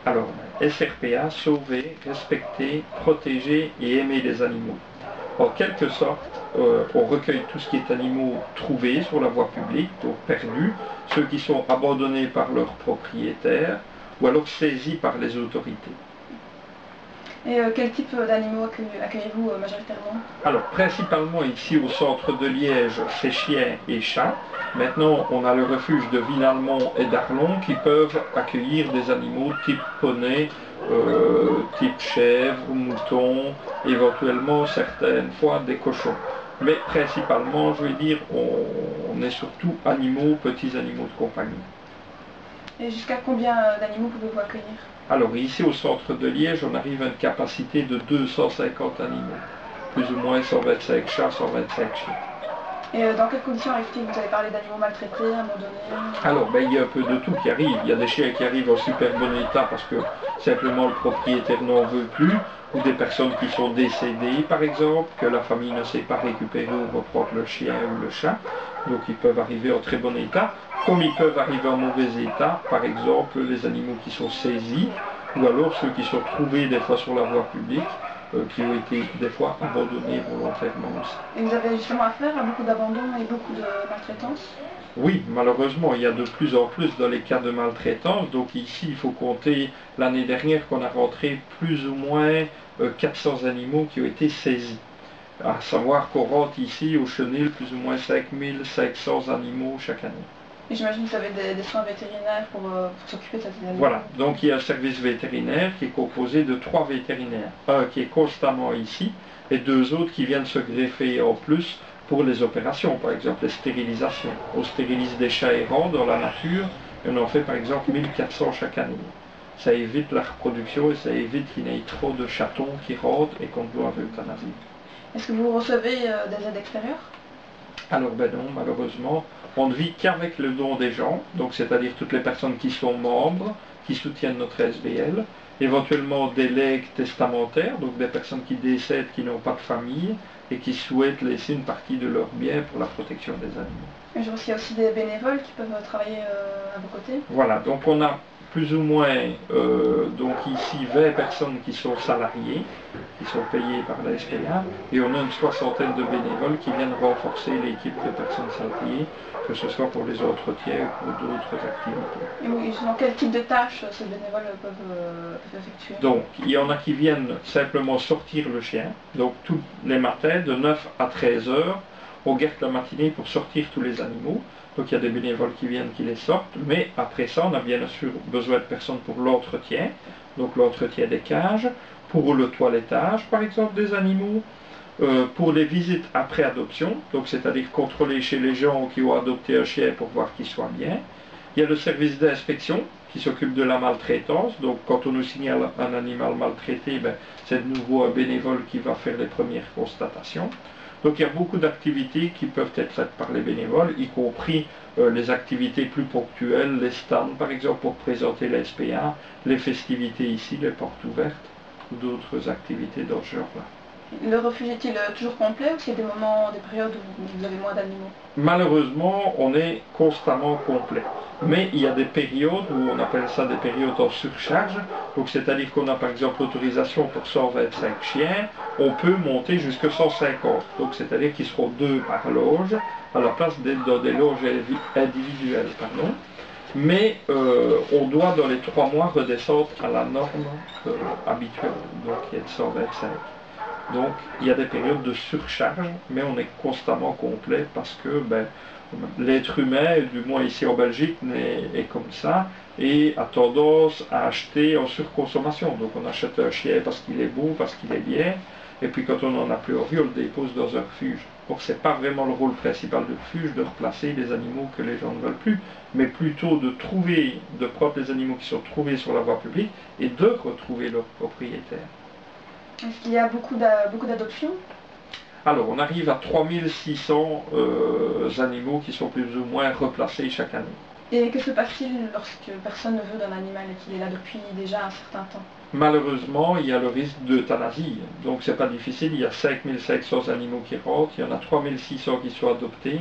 Alors, SRPA, sauver, respecter, protéger et aimer les animaux. En quelque sorte, on recueille tout ce qui est animaux trouvés sur la voie publique, donc perdus, ceux qui sont abandonnés par leurs propriétaires ou alors saisis par les autorités. Et quel type d'animaux accueillez-vous majoritairement? Alors, principalement ici au centre de Liège, c'est chiens et chats. Maintenant, on a le refuge de Villalmont et d'Arlon qui peuvent accueillir des animaux type poney, type chèvre, mouton, éventuellement certaines fois des cochons. Mais principalement, je vais dire, on est surtout animaux, petits animaux de compagnie. Et jusqu'à combien d'animaux pouvez-vous accueillir? Alors ici au centre de Liège, on arrive à une capacité de 250 animaux. Plus ou moins 125 chats, 125 chiens. Et dans quelles conditions arrive-t-il? Vous avez parlé d'animaux maltraités, abandonnés. Alors, il y a un peu de tout qui arrive. Il y a des chiens qui arrivent en super bon état parce que simplement le propriétaire n'en veut plus, ou des personnes qui sont décédées, par exemple, que la famille ne sait pas récupérer ou reprendre le chien ou le chat. Donc, ils peuvent arriver en très bon état, comme ils peuvent arriver en mauvais état, par exemple, les animaux qui sont saisis, ou alors ceux qui sont trouvés des fois sur la voie publique, qui ont été des fois abandonnés volontairement aussi. Et vous avez justement affaire à beaucoup d'abandon et beaucoup de maltraitance? Oui, malheureusement, il y a de plus en plus dans les cas de maltraitance. Donc ici, il faut compter l'année dernière qu'on a rentré plus ou moins 400 animaux qui ont été saisis. À savoir qu'on rentre ici au Chenil plus ou moins 5500 animaux chaque année. Et j'imagine que vous avez des soins vétérinaires pour s'occuper de ces animaux. Voilà, donc il y a un service vétérinaire qui est composé de 3 vétérinaires. Un qui est constamment ici et 2 autres qui viennent se greffer en plus pour les opérations, par exemple les stérilisations. On stérilise des chats errants dans la nature et on en fait par exemple 1400 chaque année. Ça évite la reproduction et ça évite qu'il y ait trop de chatons qui rentrent et qu'on doit euthanasier. Est-ce que vous recevez des aides extérieures? Alors ben non, malheureusement, on ne vit qu'avec le don des gens, donc c'est-à-dire toutes les personnes qui sont membres, qui soutiennent notre SBL, éventuellement des legs testamentaires, donc des personnes qui décèdent, qui n'ont pas de famille et qui souhaitent laisser une partie de leurs biens pour la protection des animaux. Et je vois qu'il y a aussi des bénévoles qui peuvent travailler à vos côtés. Voilà, donc on a plus ou moins donc ici 20 personnes qui sont salariées, qui sont payées par la SPA, et on a une soixantaine de bénévoles qui viennent renforcer l'équipe de personnes salariées, que ce soit pour les entretiens ou pour d'autres activités. Et oui, dans quel type de tâches ces bénévoles peuvent effectuer? Donc, il y en a qui viennent simplement sortir le chien, donc tous les matins de 9 à 13 heures, on garde la matinée pour sortir tous les animaux. Donc il y a des bénévoles qui viennent, qui les sortent, mais après ça, on a bien sûr besoin de personnes pour l'entretien, donc l'entretien des cages, pour le toilettage, par exemple, des animaux, pour les visites après adoption, donc c'est-à-dire contrôler chez les gens qui ont adopté un chien pour voir qu'il soit bien. Il y a le service d'inspection qui s'occupe de la maltraitance, donc quand on nous signale un animal maltraité, ben, c'est de nouveau un bénévole qui va faire les premières constatations. Donc il y a beaucoup d'activités qui peuvent être faites par les bénévoles, y compris les activités plus ponctuelles, les stands par exemple pour présenter la SPA, les festivités ici, les portes ouvertes, ou d'autres activités dans ce genre-là. Le refuge est-il toujours complet ou s'il y a des moments, des périodes où vous avez moins d'animaux? Malheureusement, on est constamment complet. Mais il y a des périodes où on appelle ça des périodes en surcharge. Donc c'est-à-dire qu'on a par exemple l'autorisation pour 125 chiens, on peut monter jusqu'à 150. Donc c'est-à-dire qu'ils seront 2 par loge, à la place d'être dans des loges individuelles. Mais on doit dans les 3 mois redescendre à la norme habituelle, donc qui est de 125. Donc il y a des périodes de surcharge, mais on est constamment complet parce que l'être humain, du moins ici en Belgique, est comme ça et a tendance à acheter en surconsommation. Donc on achète un chien parce qu'il est beau, parce qu'il est bien, et puis quand on n'en a plus envie, on le dépose dans un refuge. Or ce n'est pas vraiment le rôle principal du refuge de replacer les animaux que les gens ne veulent plus, mais plutôt de prendre les animaux qui sont trouvés sur la voie publique et de retrouver leurs propriétaires. Est-ce qu'il y a beaucoup d'adoptions? Alors, on arrive à 3600 animaux qui sont plus ou moins replacés chaque année. Et que se passe-t-il lorsque personne ne veut d'un animal et qu'il est là depuis déjà un certain temps? Malheureusement, il y a le risque d'euthanasie. Donc, c'est pas difficile. Il y a 5500 animaux qui rentrent. Il y en a 3600 qui sont adoptés.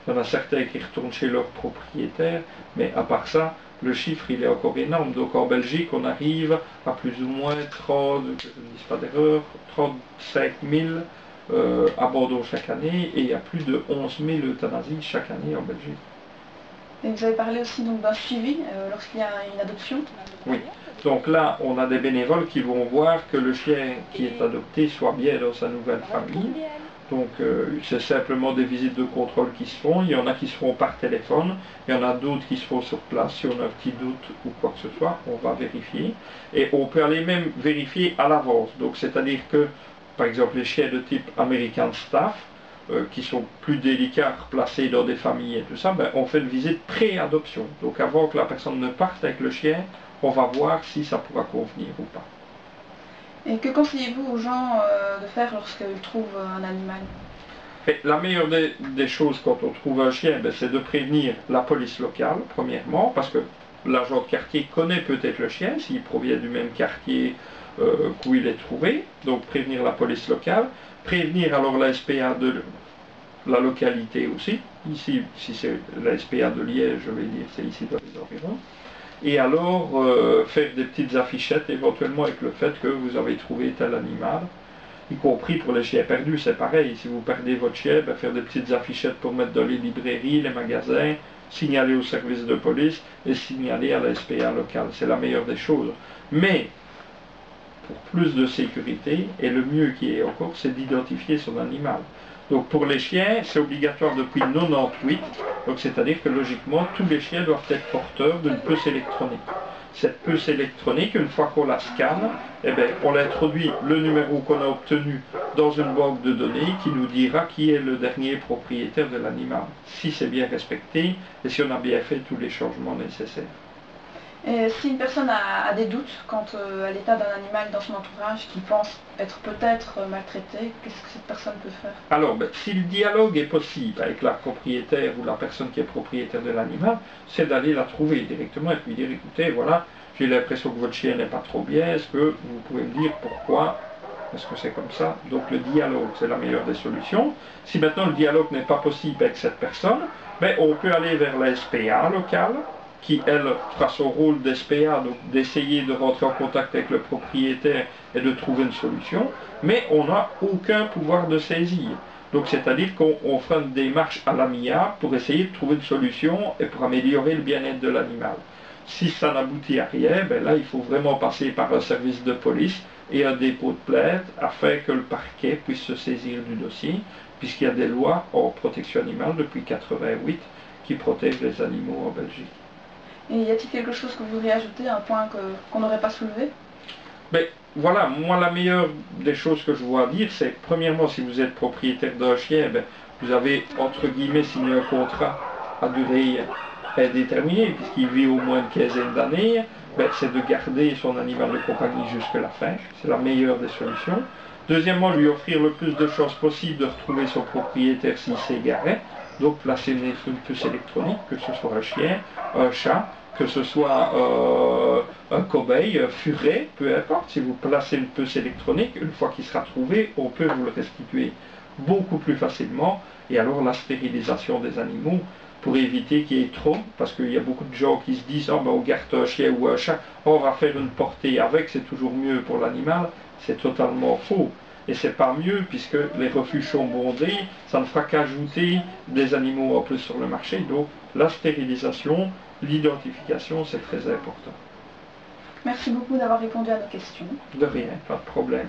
Il y en a certains qui retournent chez leurs propriétaires. Mais à part ça, le chiffre il est encore énorme. Donc en Belgique, on arrive à plus ou moins 30, que je ne dise pas d'erreur, 35 000 abandons chaque année, et il y a plus de 11 000 euthanasies chaque année en Belgique. Et vous avez parlé aussi donc d'un suivi lorsqu'il y a une adoption. Oui. Donc là, on a des bénévoles qui vont voir que le chien qui est adopté soit bien dans sa nouvelle famille. Donc c'est simplement des visites de contrôle qui se font. Il y en a qui se font par téléphone, il y en a d'autres qui se font sur place. Si on a un petit doute ou quoi que ce soit, on va vérifier. Et on peut aller même vérifier à l'avance. Donc c'est-à-dire que, par exemple, les chiens de type American Staff, qui sont plus délicats, placés dans des familles et tout ça, ben, on fait une visite pré-adoption. Donc avant que la personne ne parte avec le chien, on va voir si ça pourra convenir ou pas. Et que conseillez-vous aux gens de faire lorsqu'ils trouvent un animal? Et la meilleure des choses quand on trouve un chien, ben, c'est de prévenir la police locale, premièrement, parce que l'agent de quartier connaît peut-être le chien, s'il provient du même quartier où il est trouvé, donc prévenir la police locale, prévenir alors la SPA de la localité aussi, ici, si c'est la SPA de Liège, je vais dire, c'est ici dans les environs, et alors faire des petites affichettes éventuellement avec le fait que vous avez trouvé tel animal, y compris pour les chiens perdus, c'est pareil, si vous perdez votre chien, ben, faire des petites affichettes pour mettre dans les librairies, les magasins, signaler au service de police et signaler à la SPA locale, c'est la meilleure des choses. Mais, pour plus de sécurité, et le mieux qui est encore, c'est d'identifier son animal. Donc pour les chiens, c'est obligatoire depuis 98, donc c'est-à-dire que logiquement, tous les chiens doivent être porteurs d'une puce électronique. Cette puce électronique, une fois qu'on la scanne, eh bien, on introduit le numéro qu'on a obtenu dans une banque de données qui nous dira qui est le dernier propriétaire de l'animal, si c'est bien respecté et si on a bien fait tous les changements nécessaires. Et si une personne a des doutes quant à l'état d'un animal dans son entourage, qui pense être peut-être maltraité, qu'est-ce que cette personne peut faire? Alors, ben, si le dialogue est possible avec la propriétaire ou la personne qui est propriétaire de l'animal, c'est d'aller la trouver directement et lui dire, écoutez, voilà, j'ai l'impression que votre chien n'est pas trop bien, est-ce que vous pouvez me dire pourquoi est-ce que c'est comme ça? Donc le dialogue, c'est la meilleure des solutions. Si maintenant le dialogue n'est pas possible avec cette personne, ben, on peut aller vers la SPA locale, qui, elle, fera son rôle d'SPA, donc d'essayer de rentrer en contact avec le propriétaire et de trouver une solution, mais on n'a aucun pouvoir de saisir. Donc c'est-à-dire qu'on fera une démarche à l'amiable pour essayer de trouver une solution et pour améliorer le bien-être de l'animal. Si ça n'aboutit à rien, ben là il faut vraiment passer par un service de police et un dépôt de plainte afin que le parquet puisse se saisir du dossier, puisqu'il y a des lois en protection animale depuis 1988 qui protègent les animaux en Belgique. Et y a-t-il quelque chose que vous voudriez ajouter, un point qu'on n'aurait pas soulevé? Ben, voilà, moi la meilleure des choses que je vois à dire, c'est premièrement, si vous êtes propriétaire d'un chien, ben, vous avez entre guillemets signé un contrat à durée indéterminée, puisqu'il vit au moins une quinzaine d'années, ben, c'est de garder son animal de compagnie jusqu'à la fin, c'est la meilleure des solutions. Deuxièmement, lui offrir le plus de chances possible de retrouver son propriétaire s'il s'est égaré, donc placer une puce électronique, que ce soit un chien, un chat, que ce soit un cobaye, un furet, peu importe. Si vous placez une puce électronique, une fois qu'il sera trouvé, on peut vous le restituer beaucoup plus facilement. Et alors la stérilisation des animaux, pour éviter qu'il y ait trop, parce qu'il y a beaucoup de gens qui se disent oh, ben, on garde un chien ou un chat, on va faire une portée avec, c'est toujours mieux pour l'animal. C'est totalement faux. Et c'est pas mieux puisque les refuges sont bondés, ça ne fera qu'ajouter des animaux en plus sur le marché. Donc la stérilisation, l'identification, c'est très important. Merci beaucoup d'avoir répondu à nos questions. De rien, pas de problème.